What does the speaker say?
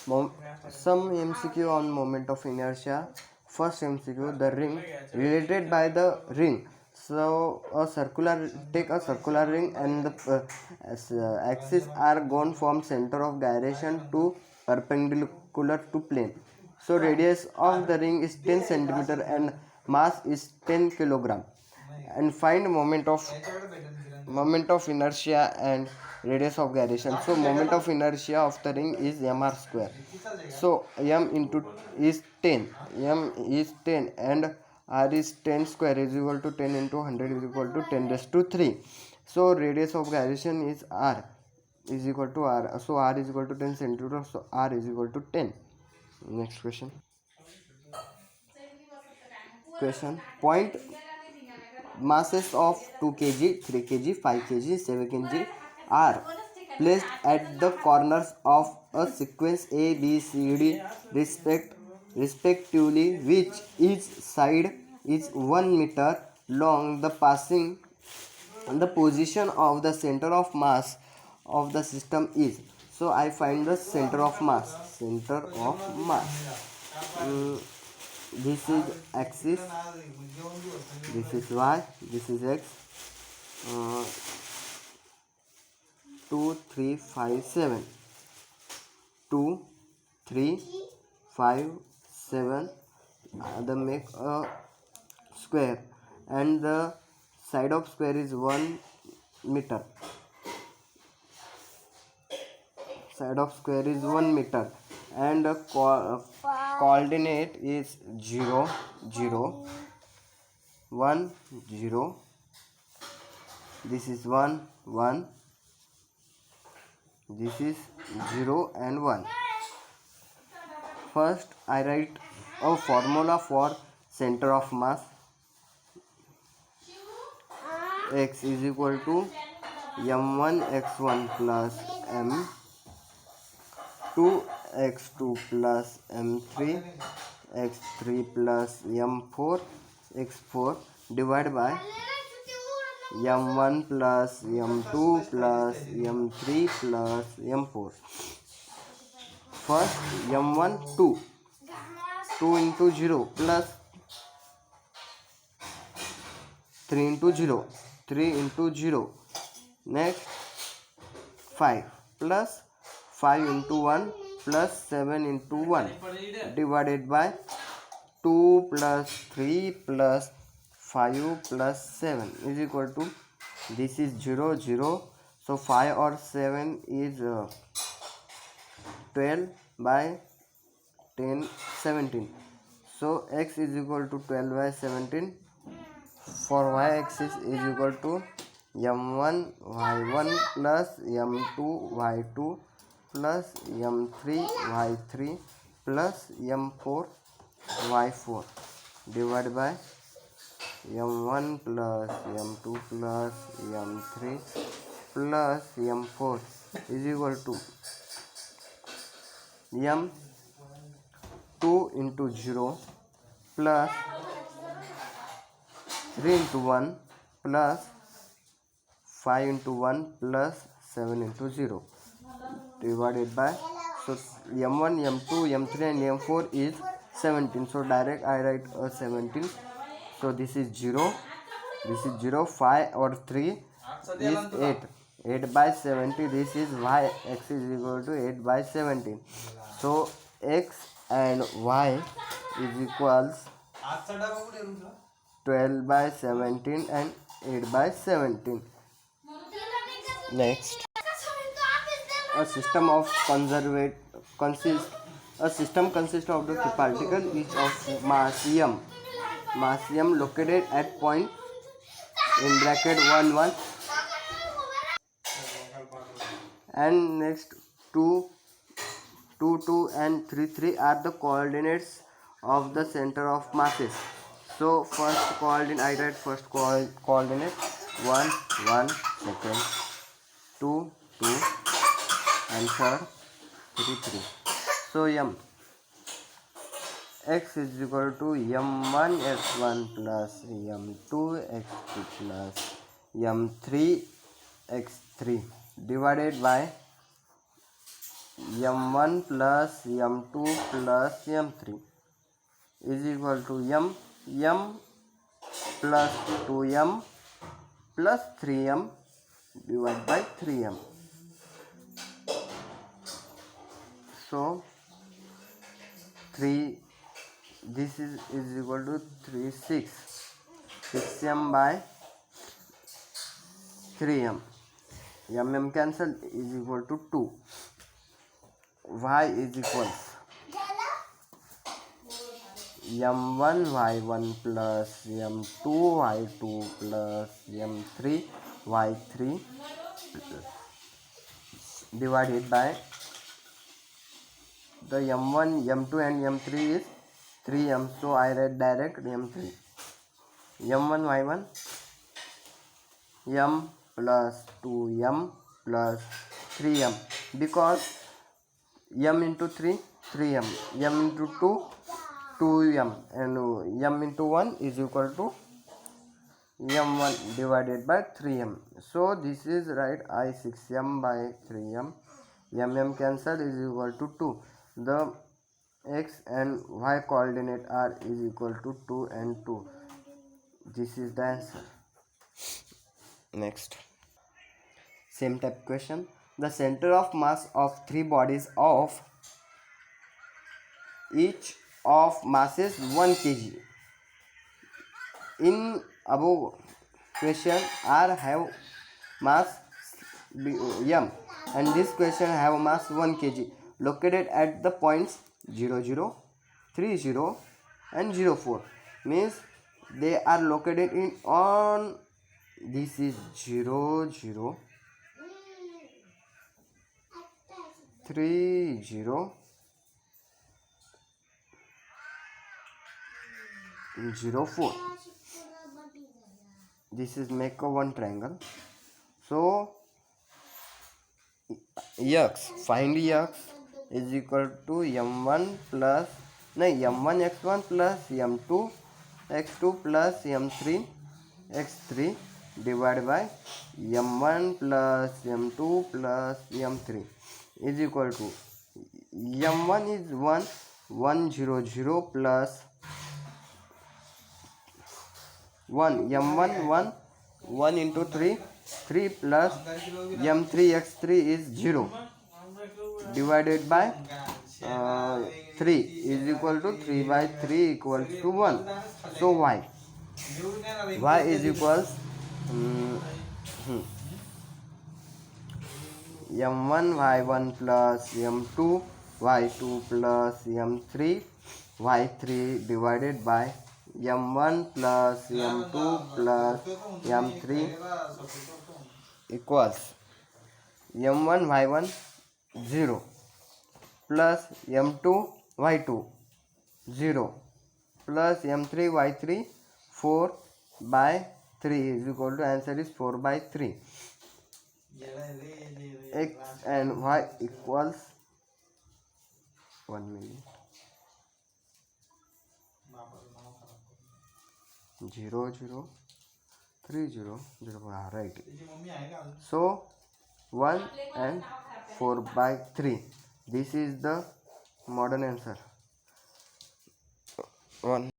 Some MCQ on moment of inertia. First MCQ, the ring related by the ring. So take a circular ring and the axes are gone from center of gyration to perpendicular to plane. So radius of the ring is 10 centimeter and mass is 10 kilogram. And find moment of inertia and radius of gyration. So moment of inertia of the ring is mr square. So m into is 10, m is 10 and r is 10 square is equal to 10 into 100 is equal to 10 raised to 3. So radius of gyration is r is equal to r. So r is equal to 10 centimeter. So r is equal to 10. Next question. Point masses of 2 kg, 3 kg, 5 kg, 7 kg are placed at the corners of a sequence A, B, C, D respectively, which each side is 1 meter long. The position of the center of mass of the system is. So I find the center of mass. This is axis, this is y, this is x. 2 3 5 7 2 3 5 7 the make a square and the side of square is 1 meter. Side of square is 1 meter and the coordinate is 0 0 1 0. This is 1 1. This is 0 and 1. First I write a formula for center of mass. X is equal to m1 x1 plus m2 x2 plus m3 x3 plus m4 x4 divided by m1 plus m2 plus m3 plus m4. First m1 2 into 0 plus 3 into 0 3 into 0. Next 5 plus 5 into 1 plus 7 into 1 divided by 2 plus 3 plus 5 plus 7 is equal to, this is 0 0. So 5 or 7 is 12 by 10 17. So x is equal to 12 by 17. For y axis is equal to m1 y1 plus m2 y2 plus m3 y3 plus m4 y4 divided by m1 plus m2 plus m3 plus m4 is equal to m2 into 0 plus 3 into 1 plus 5 into 1 plus 7 into 0 divided by, so m1 m2 m3 and m4 is 17. So direct I write a 17. So this is 0, this is 0. 5 or 3 is 8. 8 by 70. This is y x is equal to 8 by 17. So x and y is equals 12 by 17 and 8 by 17. Next, a system of consists of the particle each of mass m located at point in bracket 1 1 and next 2 2 2 and 3 3 are the coordinates of the center of masses. So first coordinate, I write first coordinate 1 1, second 2 2 and third 3 3. So x is equal to m1 x1 plus m2 x2 plus m3 x3 divided by m1 plus m2 plus m3 is equal to m plus 2m plus 3m divided by 3m. So 3 this is equal to 6m by 3m. M cancel is equal to 2. Y is equals m1 y1 plus m2 y2 plus m3 y3 divided by the m1 m2 and m3 is 3m, so I write direct m3. m1 y1 m plus 2m plus 3m, because m into 3 3m, m into 2 2m, and m into 1 is equal to m1 divided by 3m. So this is right, I 6m by 3m. M cancel is equal to 2. The x and y coordinate are is equal to 2 and 2. This is the answer. Next, same type question. The center of mass of three bodies of each of mass is 1 kg. In above question R have mass m, and this question have mass 1 kg located at the points 0 0, 3 0 and 0 4, means they are located in on this is 0 0, 3 0, 0 4. This is make a one triangle. So x, find x is equal to m1 plus m1 x1 plus m2 x2 plus m3 x3 divided by m1 plus m2 plus m3 is equal to m1 is 1 1 0 0 plus 1 m1 1 1 into 3 3 plus m3 x3 is 0 divided by 3 is equal to 3 by 3 equals to 1. So y is equals m1 y1 plus m2 y2 plus m3 y3 divided by m1 plus m2 plus m3 equals m1 y1 0 plus m2 y2 0 plus m3 y3 4 by 3 is equal to answer is 4 by 3. X and y equals 1 minute 0 0 3 0 0 right. So 1 and 4 by 3. This is the modern answer. 1